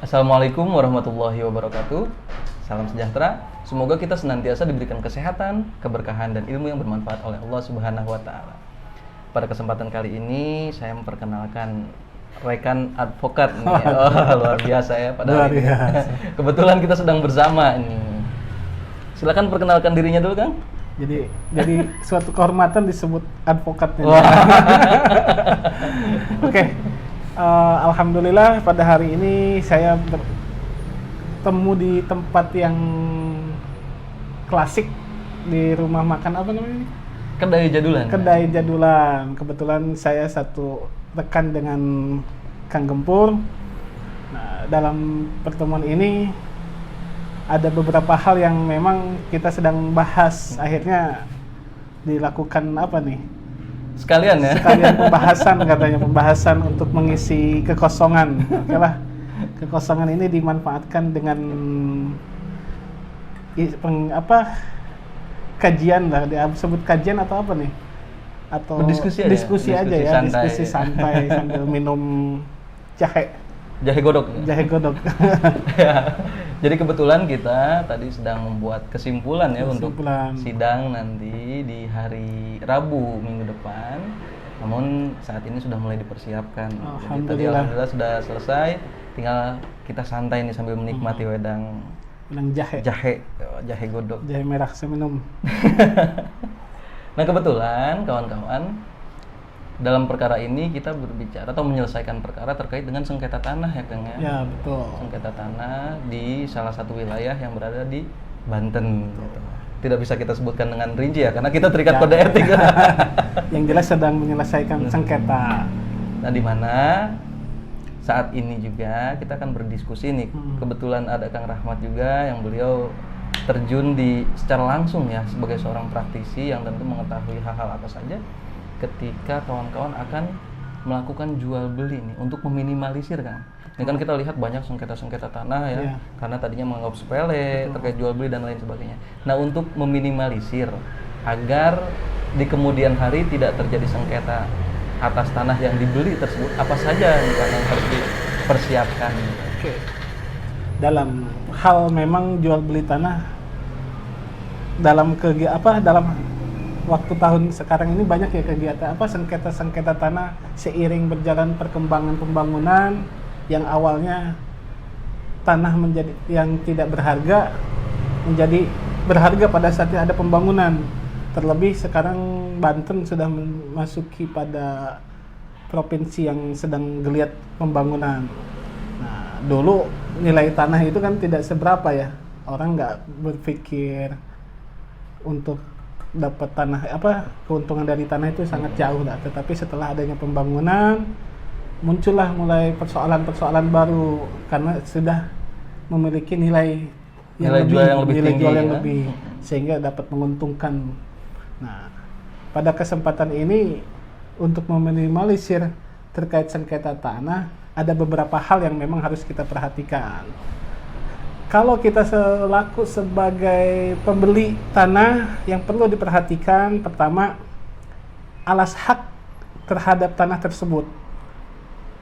Assalamualaikum warahmatullahi wabarakatuh. Salam sejahtera. Semoga kita senantiasa diberikan kesehatan, keberkahan, dan ilmu yang bermanfaat oleh Allah Subhanahu wa Ta'ala. Pada kesempatan kali ini, saya memperkenalkan rekan advokat nih. Luar biasa ya pada hari ini. Kebetulan kita sedang bersama ini. Silakan perkenalkan dirinya dulu, Kang. Jadi suatu kehormatan disebut advokatnya. Oke. Alhamdulillah pada hari ini saya bertemu di tempat yang klasik di rumah makan apa namanya? Kedai Jadulan. Kedai Jadulan. Kebetulan saya satu rekan dengan Kang Gempur. Nah, dalam pertemuan ini ada beberapa hal yang memang kita sedang bahas. Akhirnya dilakukan apa nih? Sekalian ya? Sekalian pembahasan untuk mengisi kekosongan. Oke lah, kekosongan ini dimanfaatkan dengan kajian lah, sebut kajian atau apa nih? Atau diskusi aja ya, diskusi santai sambil minum jahe godok. Ya. Jadi kebetulan kita tadi sedang membuat kesimpulan ya untuk sidang nanti di hari Rabu minggu depan. Namun saat ini sudah mulai dipersiapkan. Jadi tadi alhamdulillah sudah selesai. Tinggal kita santai nih sambil menikmati wedang jahe godok. Jahe merah saya minum. Nah kebetulan kawan-kawan, dalam perkara ini kita berbicara atau menyelesaikan perkara terkait dengan sengketa tanah ya Kang ya? Ya betul. Sengketa tanah di salah satu wilayah yang berada di Banten. Gitu. Tidak bisa kita sebutkan dengan rinci ya, karena kita terikat kode etik. Yang jelas sedang menyelesaikan sengketa. Nah di mana saat ini juga kita akan berdiskusi nih. Kebetulan ada Kang Rahmat juga yang beliau terjun secara langsung ya sebagai seorang praktisi yang tentu mengetahui hal-hal apa saja ketika kawan-kawan akan melakukan jual beli nih untuk meminimalisir Kang. Ini kan kita lihat banyak sengketa-sengketa tanah ya, karena tadinya menganggap sepele terkait jual beli dan lain sebagainya. Nah untuk meminimalisir agar di kemudian hari tidak terjadi sengketa atas tanah yang dibeli tersebut, apa saja yang harus dipersiapkan? Oke. Dalam hal memang jual beli tanah dalam waktu tahun sekarang ini banyak ya kegiatan sengketa tanah seiring berjalan perkembangan pembangunan yang awalnya tanah menjadi yang tidak berharga menjadi berharga pada saatnya ada pembangunan. Terlebih sekarang Banten sudah memasuki pada provinsi yang sedang geliat pembangunan. Nah, dulu nilai tanah itu kan tidak seberapa ya. Orang nggak berpikir untuk dapat keuntungan dari tanah itu sangat jauh lah. Tetapi setelah adanya pembangunan muncullah mulai persoalan-persoalan baru karena sudah memiliki nilai jual yang lebih sehingga dapat menguntungkan. Nah, pada kesempatan ini untuk meminimalisir terkait sengketa tanah ada beberapa hal yang memang harus kita perhatikan. Kalau kita selaku sebagai pembeli tanah yang perlu diperhatikan, pertama, alas hak terhadap tanah tersebut.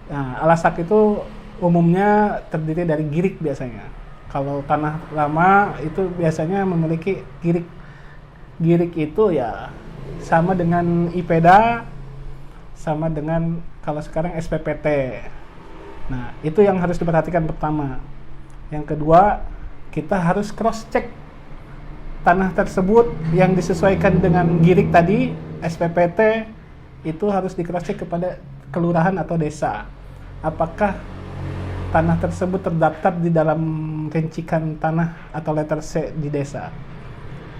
Nah, alas hak itu umumnya terdiri dari girik biasanya. Kalau tanah lama itu biasanya memiliki girik. Girik itu ya sama dengan IPEDA, sama dengan kalau sekarang SPPT. Nah, itu yang harus diperhatikan pertama. Yang kedua, kita harus cross check tanah tersebut yang disesuaikan dengan girik tadi, SPPT, itu harus di cross check kepada kelurahan atau desa. Apakah tanah tersebut terdaftar di dalam rincikan tanah atau letter C di desa.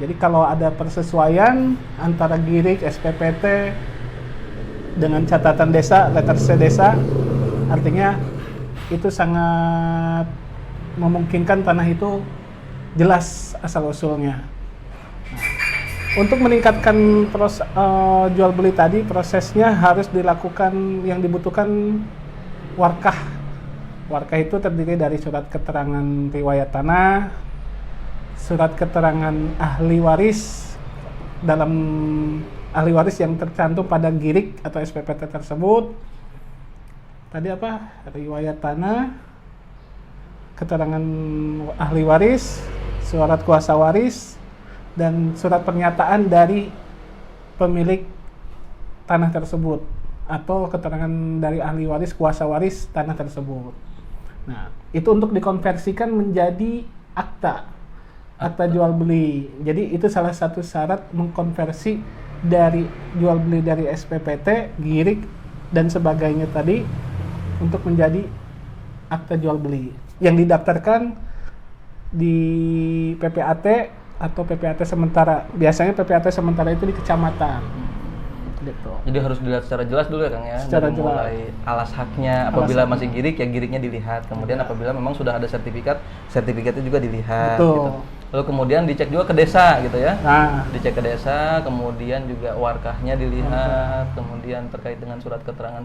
Jadi kalau ada persesuaian antara girik, SPPT dengan catatan desa, letter C desa, artinya itu sangat memungkinkan tanah itu jelas asal-usulnya. Nah, untuk meningkatkan jual beli tadi, prosesnya harus dilakukan yang dibutuhkan warkah. Warkah itu terdiri dari surat keterangan riwayat tanah, surat keterangan ahli waris dalam ahli waris yang tercantum pada girik atau SPPT tersebut. Tadi riwayat tanah, keterangan ahli waris, surat kuasa waris, dan surat pernyataan dari pemilik tanah tersebut atau keterangan dari ahli waris, kuasa waris tanah tersebut. Nah, itu untuk dikonversikan menjadi akta jual beli. Jadi itu salah satu syarat mengkonversi dari jual beli dari SPPT, girik dan sebagainya tadi untuk menjadi akta jual beli yang didaftarkan di PPAT atau PPAT sementara. Biasanya PPAT sementara itu di kecamatan. Gitu. Jadi harus dilihat secara jelas dulu ya Kang ya. Secara dari mulai alas haknya, apabila masih girik ya giriknya dilihat. Kemudian apabila memang sudah ada sertifikat, sertifikatnya juga dilihat. Betul. Gitu. Lalu kemudian dicek juga ke desa gitu ya. Nah, Dicek ke desa, kemudian juga warkahnya dilihat, kemudian terkait dengan surat keterangan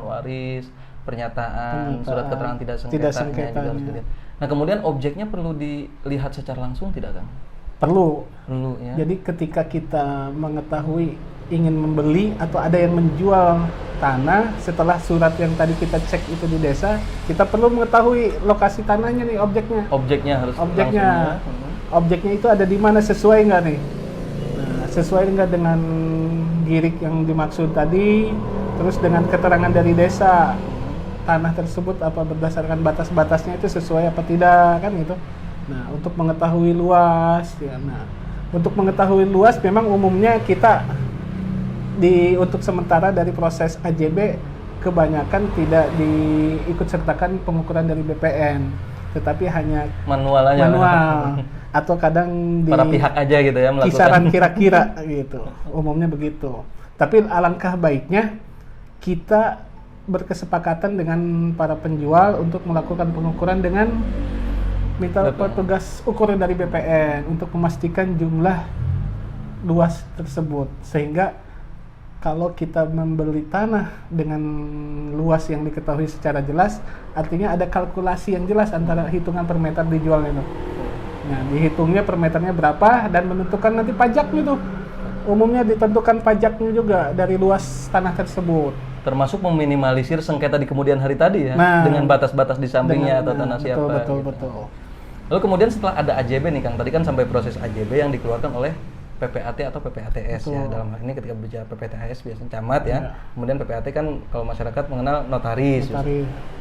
waris, pernyataan, surat keterangan tidak sengketanya juga harus dilihat. Nah kemudian objeknya perlu dilihat secara langsung tidak Kang? perlu. Ya. Jadi ketika kita mengetahui ingin membeli atau ada yang menjual tanah setelah surat yang tadi kita cek itu di desa, kita perlu mengetahui lokasi tanahnya nih, Objeknya harus objeknya. langsung ya. Objeknya itu ada di mana, sesuai nggak nih? Nah, sesuai nggak dengan girik yang dimaksud tadi, terus dengan keterangan dari desa tanah tersebut apa berdasarkan batas-batasnya itu sesuai apa tidak kan gitu. Nah, untuk mengetahui luas ya. Nah, untuk mengetahui luas memang umumnya kita untuk sementara dari proses AJB kebanyakan tidak diikut sertakan pengukuran dari BPN, tetapi hanya manual atau kadang di para pihak aja gitu ya melakukan kisaran kira-kira gitu. Umumnya begitu. Tapi alangkah baiknya kita berkesepakatan dengan para penjual untuk melakukan pengukuran dengan minta petugas ukur dari BPN untuk memastikan jumlah luas tersebut, sehingga kalau kita membeli tanah dengan luas yang diketahui secara jelas, artinya ada kalkulasi yang jelas antara hitungan per meter dijual itu. Nah, dihitungnya per meternya berapa dan menentukan nanti pajaknya tuh. Umumnya ditentukan pajaknya juga dari luas tanah tersebut. Termasuk meminimalisir sengketa di kemudian hari tadi ya, dengan batas-batas di sampingnya atau tanah siapa. Betul. Lalu kemudian setelah ada AJB nih Kang, tadi kan sampai proses AJB yang dikeluarkan oleh PPAT atau PPATS ya. Dalam hal ini ketika bicara PPATS biasanya camat ya. Kemudian PPAT kan kalau masyarakat mengenal notaris.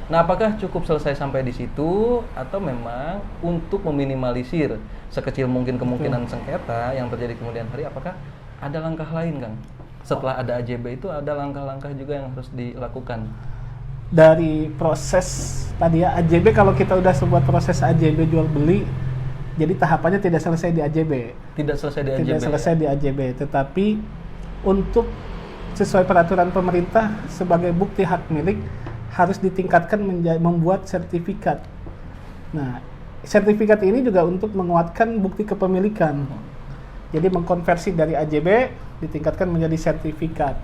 Nah, apakah cukup selesai sampai di situ atau memang untuk meminimalisir sekecil mungkin kemungkinan sengketa yang terjadi kemudian hari, apakah ada langkah lain Kang? Setelah ada AJB itu ada langkah-langkah juga yang harus dilakukan. Dari proses tadi ya AJB, kalau kita udah sebuah proses AJB jual beli, jadi tahapannya tidak selesai di AJB. Tidak selesai di AJB, tetapi untuk sesuai peraturan pemerintah sebagai bukti hak milik harus ditingkatkan membuat sertifikat. Nah, sertifikat ini juga untuk menguatkan bukti kepemilikan. Jadi mengkonversi dari AJB ditingkatkan menjadi sertifikat.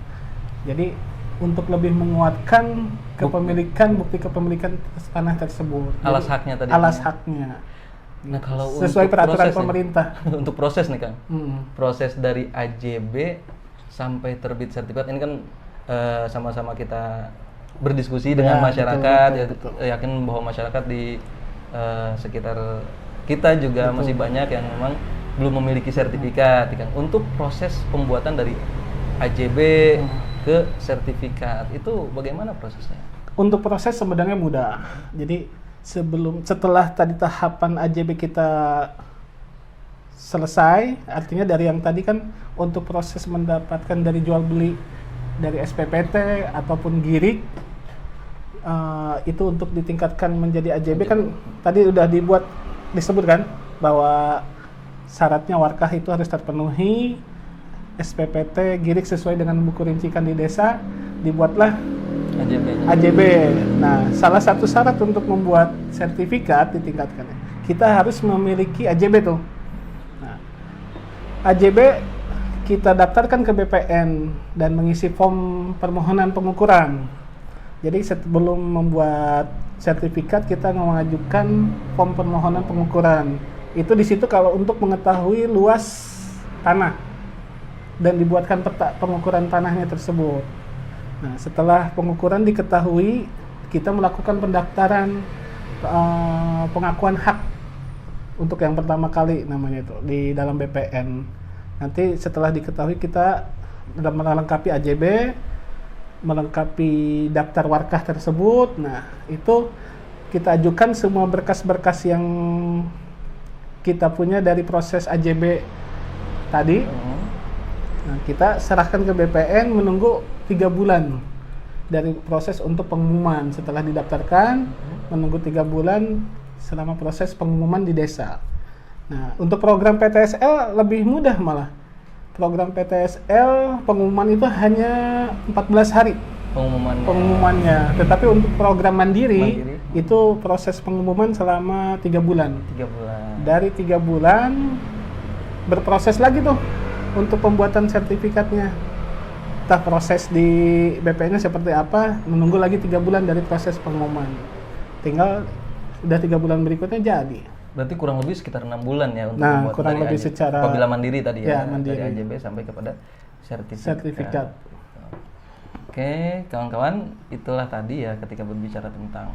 Jadi untuk lebih menguatkan kepemilikan, bukti kepemilikan tanah tersebut. Alas haknya tadi. Alas haknya. Nah, kalau sesuai untuk peraturan proses pemerintah. Untuk proses nih Kang, proses dari AJB sampai terbit sertifikat ini kan sama-sama kita berdiskusi dengan masyarakat, betul. Yakin bahwa masyarakat di sekitar kita juga masih banyak yang memang belum memiliki sertifikat. Kan? Untuk proses pembuatan dari AJB ke sertifikat itu bagaimana prosesnya? Untuk proses sebenarnya mudah. Jadi setelah tadi tahapan AJB kita selesai, artinya dari yang tadi kan untuk proses mendapatkan dari jual beli dari SPPT ataupun girik, itu untuk ditingkatkan menjadi AJB kan tadi udah disebutkan bahwa syaratnya warkah itu harus terpenuhi, SPPT girik sesuai dengan buku rincikan di desa, dibuatlah AJB. Nah, salah satu syarat untuk membuat sertifikat ditingkatkan, kita harus memiliki AJB tuh. Nah, AJB kita daftarkan ke BPN dan mengisi form permohonan pengukuran. Jadi sebelum membuat sertifikat kita mengajukan form permohonan pengukuran. Itu di situ kalau untuk mengetahui luas tanah dan dibuatkan peta pengukuran tanahnya tersebut. Nah, setelah pengukuran diketahui, kita melakukan pendaftaran pengakuan hak untuk yang pertama kali namanya itu di dalam BPN. Nanti setelah diketahui kita melengkapi AJB, melengkapi daftar warkah tersebut. Nah, itu kita ajukan semua berkas-berkas yang kita punya dari proses AJB tadi. Nah, kita serahkan ke BPN menunggu 3 bulan dari proses untuk pengumuman. Setelah didaftarkan, menunggu 3 bulan selama proses pengumuman di desa. Nah, untuk program PTSL lebih mudah malah. Program PTSL pengumuman itu hanya 14 hari pengumumannya. Tetapi untuk program mandiri itu proses pengumuman selama 3 bulan. 3 bulan. Dari 3 bulan berproses lagi tuh untuk pembuatan sertifikatnya. Entah proses di BPN-nya seperti apa, menunggu lagi 3 bulan dari proses pengumuman. Tinggal udah 3 bulan berikutnya jadi. Berarti kurang lebih sekitar 6 bulan ya untuk Nah, membuat kurang dari lebih AJB. secara Apabila mandiri tadi ya, mandiri. dari AJB sampai kepada sertifikat. Oke, kawan-kawan, itulah tadi ya ketika berbicara tentang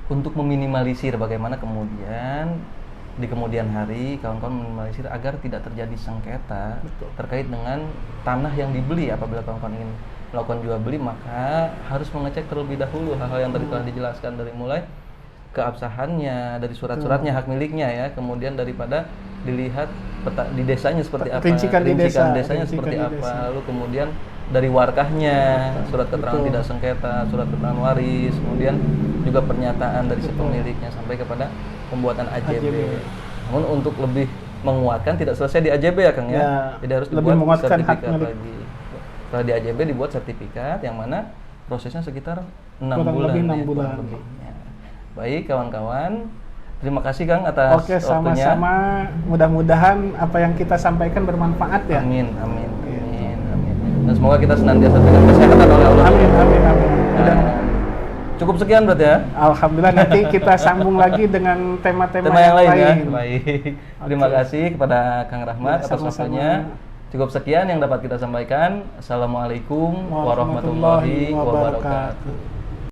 untuk meminimalisir bagaimana kemudian di kemudian hari kawan-kawan meminimalisir agar tidak terjadi sengketa terkait dengan tanah yang dibeli. Apabila kawan-kawan ingin melakukan jual beli, maka harus mengecek terlebih dahulu hal-hal yang tadi telah dijelaskan, dari mulai keabsahannya, dari surat-suratnya, hak miliknya ya, kemudian daripada dilihat peta di desanya seperti apa, rincikan desanya seperti apa, lalu kemudian dari warkahnya, surat keterangan tidak sengketa, surat keterangan waris, kemudian juga pernyataan dari si pemiliknya sampai kepada pembuatan AJB. Namun untuk lebih menguatkan tidak selesai di AJB ya Kang ya. Jadi harus dibuat sertifikat lagi. Setelah di AJB dibuat sertifikat yang mana prosesnya sekitar 6 bulan. Lebih 6 bulan. Baik kawan-kawan, terima kasih Kang atas waktunya. Oke, sama-sama. Mudah-mudahan apa yang kita sampaikan bermanfaat ya. Amin. Dan semoga kita senantiasa diberikan kesehatan oleh Allah. Amin. Cukup sekian berarti ya. Alhamdulillah, nanti kita sambung lagi dengan tema-tema yang lain ya. Baik. Terima kasih kepada Kang Rahmat atas waktunya. Cukup sekian yang dapat kita sampaikan. Assalamualaikum warahmatullahi wabarakatuh.